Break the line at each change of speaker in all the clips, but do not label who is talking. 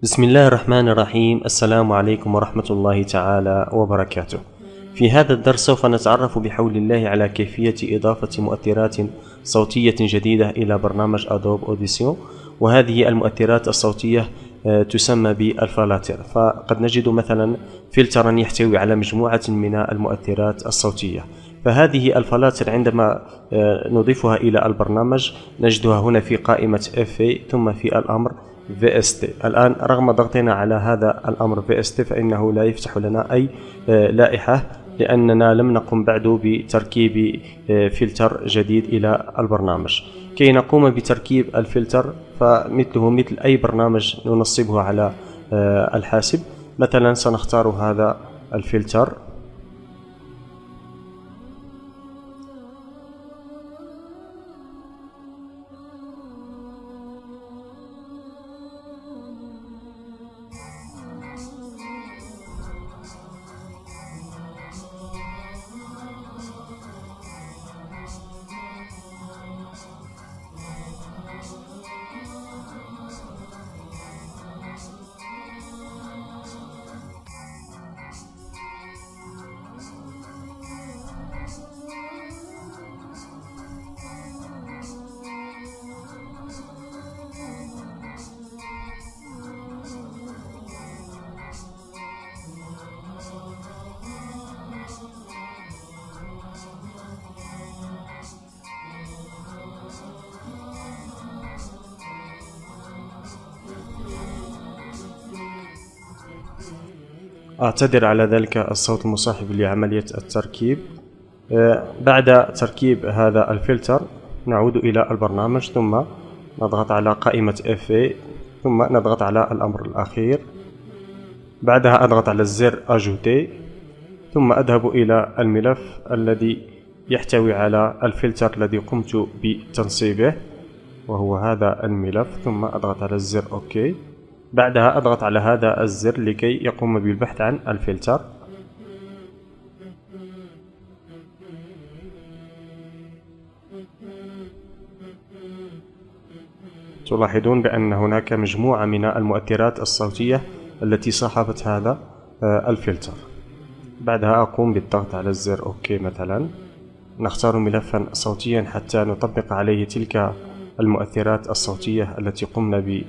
بسم الله الرحمن الرحيم. السلام عليكم ورحمة الله تعالى وبركاته. في هذا الدرس سوف نتعرف بحول الله على كيفية إضافة مؤثرات صوتية جديدة إلى برنامج أدوب أوديسيون، وهذه المؤثرات الصوتية تسمى بالفلاتر. فقد نجد مثلا فلترا يحتوي على مجموعة من المؤثرات الصوتية، فهذه الفلاتر عندما نضيفها إلى البرنامج نجدها هنا في قائمة FA ثم في الأمر VST. الآن رغم ضغطنا على هذا الأمر VST فإنه لا يفتح لنا أي لائحة، لأننا لم نقم بعد بتركيب فلتر جديد إلى البرنامج. كي نقوم بتركيب الفلتر فمثله مثل أي برنامج ننصبه على الحاسب. مثلا سنختار هذا الفلتر، أعتذر على ذلك الصوت المصاحب لعملية التركيب. بعد تركيب هذا الفلتر نعود إلى البرنامج، ثم نضغط على قائمة FA، ثم نضغط على الأمر الأخير. بعدها أضغط على الزر أجوتي، ثم أذهب إلى الملف الذي يحتوي على الفلتر الذي قمت بتنصيبه، وهو هذا الملف، ثم أضغط على الزر OK. بعدها أضغط على هذا الزر لكي يقوم بالبحث عن الفلتر. تلاحظون بأن هناك مجموعة من المؤثرات الصوتية التي صاحبت هذا الفلتر. بعدها أقوم بالضغط على الزر OK. مثلا نختار ملفا صوتيا حتى نطبق عليه تلك المؤثرات الصوتية التي قمنا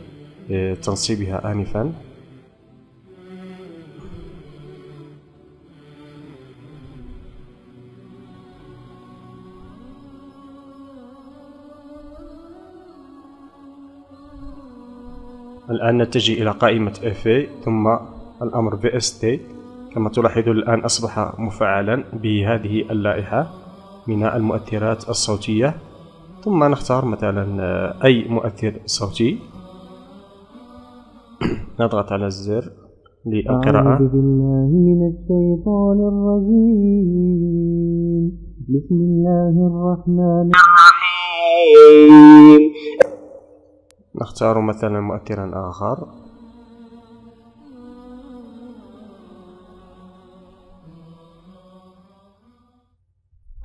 بتنصيبها آنفا. الآن نتجه إلى قائمة FA ثم الأمر VST. كما تلاحظون الآن أصبح مفعلا بهذه اللائحة من المؤثرات الصوتية. ثم نختار مثلا أي مؤثر صوتي، نضغط على الزر للقراءة.
أعوذ بالله من الشيطان الرجيم. بسم الله الرحمن الرحيم.
نختار مثلا مؤثرا آخر.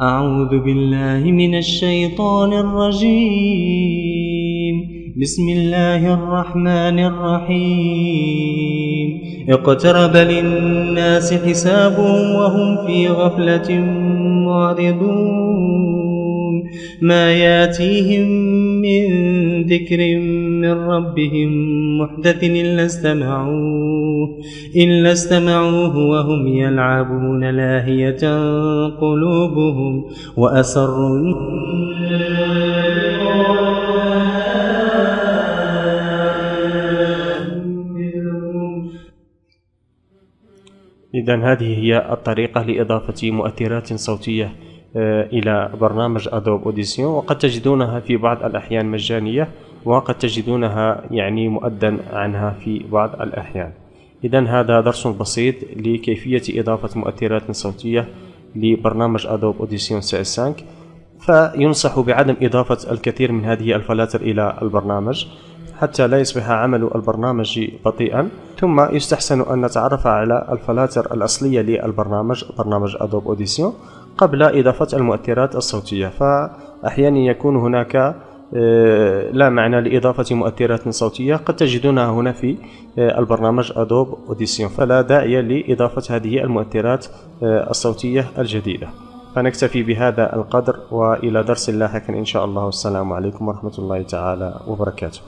أعوذ بالله من الشيطان الرجيم. بسم الله الرحمن الرحيم. اقترب للناس حسابهم وهم في غفلة معرضون. ما ياتيهم من ذكر من ربهم محدث إلا استمعوه وهم يلعبون لاهية قلوبهم وأسروا.
إذن هذه هي الطريقة لإضافة مؤثرات صوتية إلى برنامج أدوب أوديسيون، وقد تجدونها في بعض الأحيان مجانية، وقد تجدونها مؤدًا عنها في بعض الأحيان. إذن هذا درس بسيط لكيفية إضافة مؤثرات صوتية لبرنامج أدوب أوديسيون CS5. فينصح بعدم إضافة الكثير من هذه الفلاتر إلى البرنامج حتى لا يصبح عمل البرنامج بطيئا. ثم يستحسن أن نتعرف على الفلاتر الأصلية للبرنامج، برنامج أدوب أوديسيون، قبل إضافة المؤثرات الصوتية. فأحيانا يكون هناك لا معنى لإضافة مؤثرات صوتية قد تجدونها هنا في البرنامج أدوب أوديسيون، فلا داعي لإضافة هذه المؤثرات الصوتية الجديدة. فنكتفي بهذا القدر، وإلى درس لاحق إن شاء الله. والسلام عليكم ورحمة الله تعالى وبركاته.